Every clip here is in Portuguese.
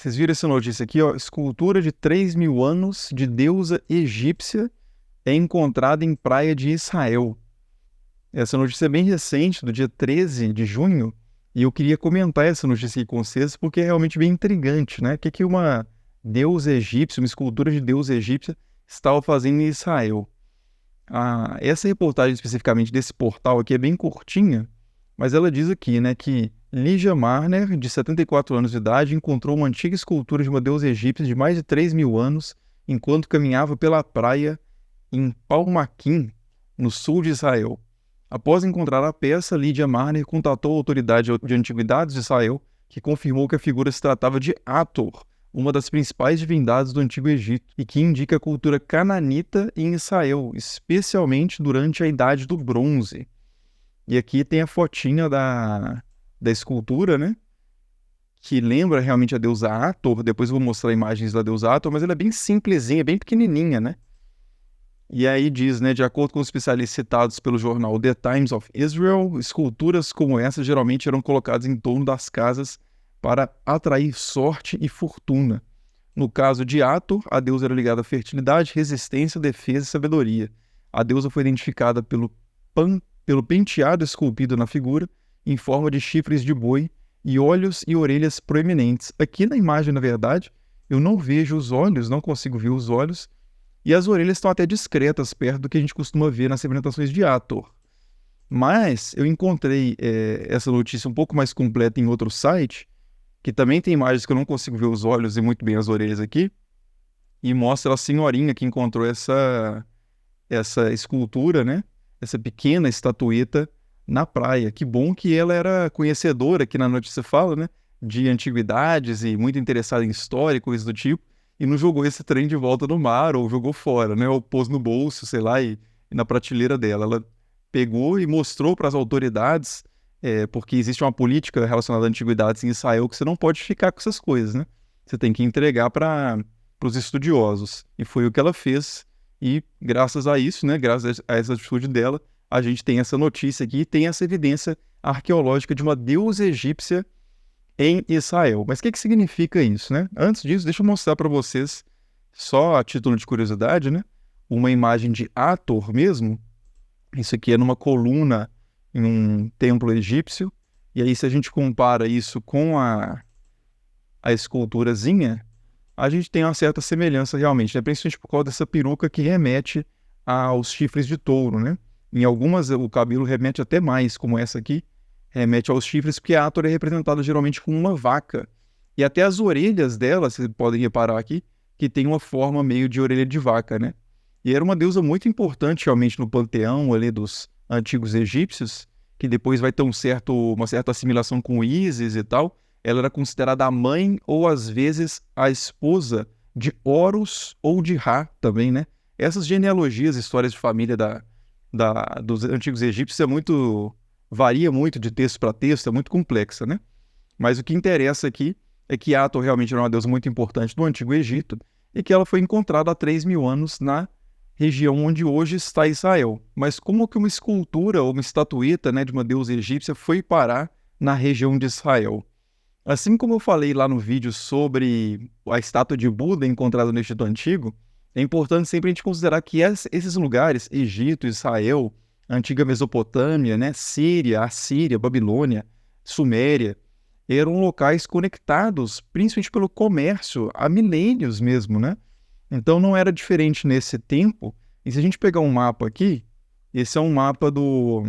Vocês viram essa notícia aqui, ó? Escultura de 3.000 anos de deusa egípcia é encontrada em praia de Israel. Essa notícia é bem recente, do dia 13 de junho, e eu queria comentar essa notícia aqui com vocês porque é realmente bem intrigante, né? O que uma deusa egípcia, uma escultura de deusa egípcia, estava fazendo em Israel? Essa reportagem especificamente desse portal aqui é bem curtinha, mas ela diz aqui, né, que Lígia Marner, de 74 anos de idade, encontrou uma antiga escultura de uma deusa egípcia de mais de 3.000 anos enquanto caminhava pela praia em Palmaquim, no sul de Israel. Após encontrar a peça, Lídia Marner contatou a autoridade de antiguidades de Israel, que confirmou que a figura se tratava de Hathor, uma das principais divindades do Antigo Egito, e que indica a cultura cananita em Israel, especialmente durante a Idade do Bronze. E aqui tem a fotinha da escultura, né? Que lembra realmente a deusa Hathor. Depois eu vou mostrar imagens da deusa Hathor, mas ela é bem simplesinha, bem pequenininha, né? E aí diz, né, de acordo com os especialistas citados pelo jornal The Times of Israel, esculturas como essa geralmente eram colocadas em torno das casas para atrair sorte e fortuna. No caso de Hathor, a deusa era ligada à fertilidade, resistência, defesa e sabedoria. A deusa foi identificada pelo penteado esculpido na figura, em forma de chifres de boi e olhos e orelhas proeminentes. Aqui na imagem, na verdade, eu não vejo os olhos, não consigo ver os olhos, e as orelhas estão até discretas, perto do que a gente costuma ver nas representações de Hathor. Mas eu encontrei essa notícia um pouco mais completa em outro site, que também tem imagens que eu não consigo ver os olhos e muito bem as orelhas aqui, e mostra a senhorinha que encontrou essa escultura, né? Essa pequena estatueta na praia. Que bom que ela era conhecedora, que na notícia fala, né? De antiguidades e muito interessada em história, coisas do tipo, e não jogou esse trem de volta no mar, ou jogou fora, né? Ou pôs no bolso, sei lá, e na prateleira dela. Ela pegou e mostrou para as autoridades, porque existe uma política relacionada a antiguidades em Israel que você não pode ficar com essas coisas, né? Você tem que entregar para os estudiosos. E foi o que ela fez. E graças a isso, né? Graças a essa atitude dela, a gente tem essa notícia aqui, tem essa evidência arqueológica de uma deusa egípcia em Israel. Mas o que significa isso, né? Antes disso, deixa eu mostrar para vocês, só a título de curiosidade, né? Uma imagem de Hathor mesmo. Isso aqui é numa coluna em um templo egípcio. E aí, se a gente compara isso com a esculturazinha, a gente tem uma certa semelhança realmente, né? Principalmente por causa dessa peruca que remete aos chifres de touro, né? Em algumas o cabelo remete até mais, como essa aqui, remete aos chifres, porque a Hathor é representada geralmente com uma vaca. E até as orelhas dela, vocês podem reparar aqui, que tem uma forma meio de orelha de vaca, né? E era uma deusa muito importante realmente no panteão ali dos antigos egípcios, que depois vai ter uma certa assimilação com Ísis e tal. Ela era considerada a mãe ou, às vezes, a esposa de Horus ou de Ra também, né? Essas genealogias, histórias de família dos antigos egípcios varia muito de texto para texto, é muito complexa, né? Mas o que interessa aqui é que Hathor realmente era uma deusa muito importante do Antigo Egito e que ela foi encontrada há 3.000 anos na região onde hoje está Israel. Mas como que uma escultura ou uma estatueta, né, de uma deusa egípcia foi parar na região de Israel? Assim como eu falei lá no vídeo sobre a estátua de Buda encontrada no Egito Antigo, é importante sempre a gente considerar que esses lugares, Egito, Israel, antiga Mesopotâmia, né, Síria, Assíria, Babilônia, Suméria, eram locais conectados principalmente pelo comércio há milênios mesmo, né? Então não era diferente nesse tempo. E se a gente pegar um mapa aqui, esse é um mapa do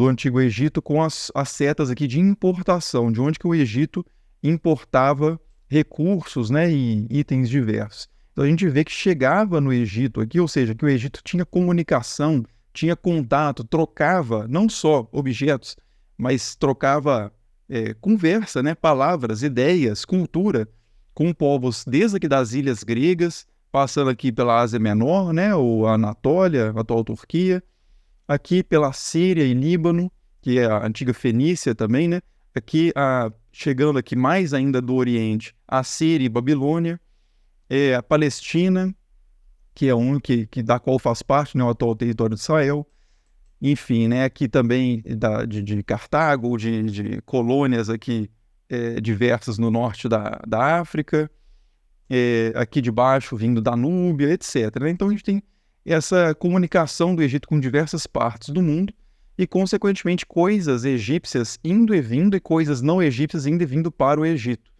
Antigo Egito com as setas aqui de importação, de onde que o Egito importava recursos, né, e itens diversos. Então a gente vê que chegava no Egito aqui, ou seja, que o Egito tinha comunicação, tinha contato, trocava não só objetos, mas trocava conversa, né, palavras, ideias, cultura, com povos desde aqui das ilhas gregas, passando aqui pela Ásia Menor, né, ou a Anatólia, a atual Turquia, aqui pela Síria e Líbano, que é a antiga Fenícia também, né, aqui chegando aqui mais ainda do Oriente, a Síria e Babilônia, a Palestina, que é da qual faz parte, né, o atual território de Israel. Enfim, né, aqui também de Cartago, de colônias aqui diversas no norte da África, aqui de baixo vindo da Núbia, etc. Né? Então a gente tem essa comunicação do Egito com diversas partes do mundo e, consequentemente, coisas egípcias indo e vindo e coisas não egípcias indo e vindo para o Egito.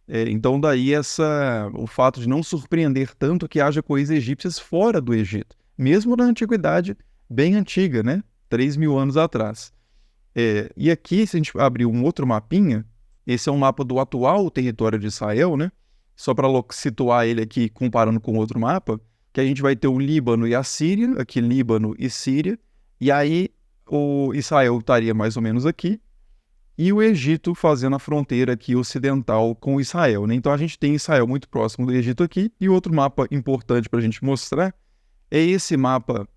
Então daí o fato de não surpreender tanto que haja coisas egípcias fora do Egito, mesmo na antiguidade bem antiga, né? 3.000 anos atrás. E aqui, se a gente abrir um outro mapinha, esse é um mapa do atual território de Israel, né? Só para situar ele aqui, comparando com outro mapa, que a gente vai ter o Líbano e a Síria, aqui Líbano e Síria, e aí o Israel estaria mais ou menos aqui, e o Egito fazendo a fronteira aqui ocidental com Israel, né? Então a gente tem Israel muito próximo do Egito aqui, e outro mapa importante para a gente mostrar é esse mapa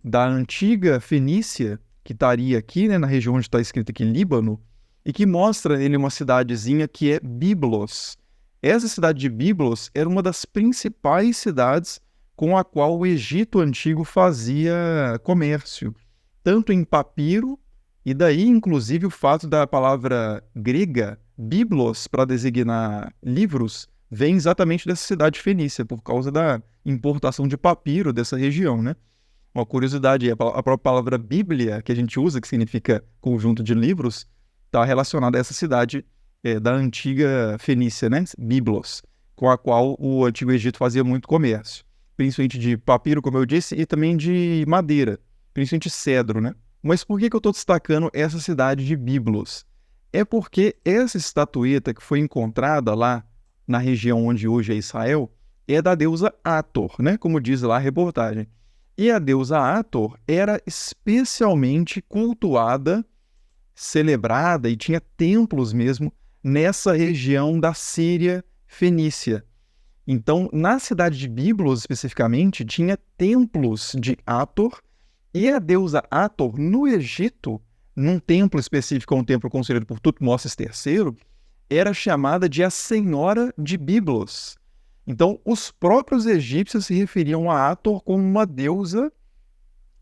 da antiga Fenícia, que estaria aqui, né, na região onde está escrito aqui Líbano, e que mostra nele uma cidadezinha que é Biblos. Essa cidade de Biblos era uma das principais cidades com a qual o Egito Antigo fazia comércio, tanto em papiro, e daí, inclusive, o fato da palavra grega, biblos, para designar livros, vem exatamente dessa cidade fenícia, por causa da importação de papiro dessa região, né? Uma curiosidade, a própria palavra Bíblia, que a gente usa, que significa conjunto de livros, está relacionada a essa cidade da antiga Fenícia, né? Biblos, com a qual o Antigo Egito fazia muito comércio, principalmente de papiro, como eu disse, e também de madeira, principalmente cedro, né? Mas por que eu estou destacando essa cidade de Biblos? É porque essa estatueta que foi encontrada lá na região onde hoje é Israel é da deusa Hathor, né? Como diz lá a reportagem. E a deusa Hathor era especialmente cultuada, celebrada e tinha templos mesmo nessa região da Síria Fenícia. Então, na cidade de Biblos, especificamente, tinha templos de Hathor, e a deusa Hathor, no Egito, num templo específico, um templo construído por Tutmoses III, era chamada de a Senhora de Biblos. Então, os próprios egípcios se referiam a Hathor como uma deusa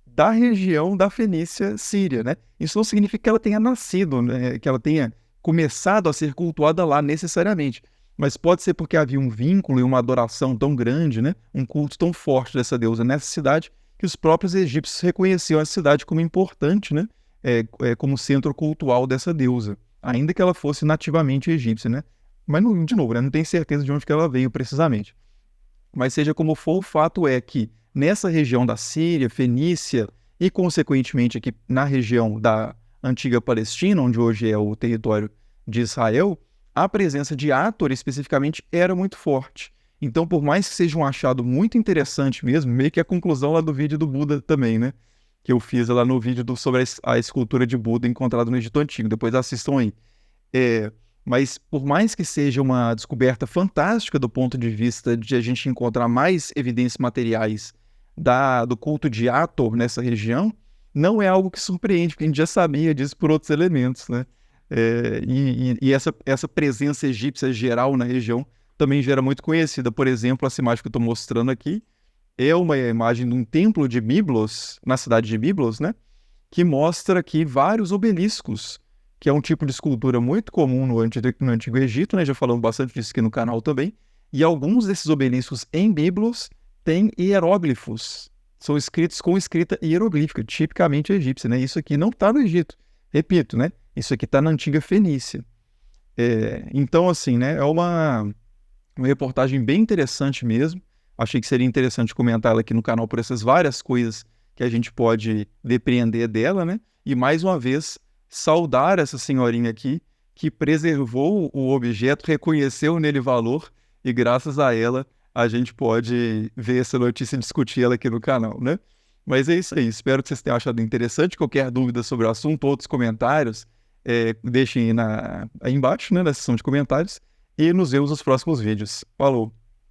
da região da Fenícia Síria, né? Isso não significa que ela tenha nascido, né? Que ela tenha começado a ser cultuada lá necessariamente, mas pode ser porque havia um vínculo e uma adoração tão grande, né? Um culto tão forte dessa deusa nessa cidade, que os próprios egípcios reconheciam a cidade como importante, né? Como centro cultual dessa deusa, ainda que ela fosse nativamente egípcia, né? Mas, de novo, né? Não tem certeza de onde que ela veio precisamente. Mas seja como for, o fato é que nessa região da Síria, Fenícia e, consequentemente, aqui na região da antiga Palestina, onde hoje é o território de Israel, a presença de Hathor, especificamente, era muito forte. Então, por mais que seja um achado muito interessante mesmo, meio que a conclusão lá do vídeo do Buda também, né? Que eu fiz lá no vídeo sobre a escultura de Buda encontrada no Egito Antigo. Depois assistam aí. Mas por mais que seja uma descoberta fantástica do ponto de vista de a gente encontrar mais evidências materiais do culto de Hathor nessa região, não é algo que surpreende, porque a gente já sabia disso por outros elementos, né? E essa presença egípcia geral na região também já era muito conhecida. Por exemplo, essa imagem que eu estou mostrando aqui é uma imagem de um templo de Biblos, na cidade de Biblos, né? Que mostra aqui vários obeliscos, que é um tipo de escultura muito comum no Antigo Egito, né? Já falamos bastante disso aqui no canal também. E alguns desses obeliscos em Biblos têm hieróglifos. São escritos com escrita hieroglífica, tipicamente egípcia, né? Isso aqui não está no Egito. Repito, né? Isso aqui está na antiga Fenícia. Então, assim, né? É uma reportagem bem interessante mesmo. Achei que seria interessante comentar ela aqui no canal por essas várias coisas que a gente pode depreender dela, né? E, mais uma vez, saudar essa senhorinha aqui, que preservou o objeto, reconheceu nele valor, e graças a ela a gente pode ver essa notícia e discutir ela aqui no canal, né? Mas é isso aí, espero que vocês tenham achado interessante. Qualquer dúvida sobre o assunto, outros comentários, deixem aí embaixo, né, na seção de comentários, e nos vemos nos próximos vídeos. Falou!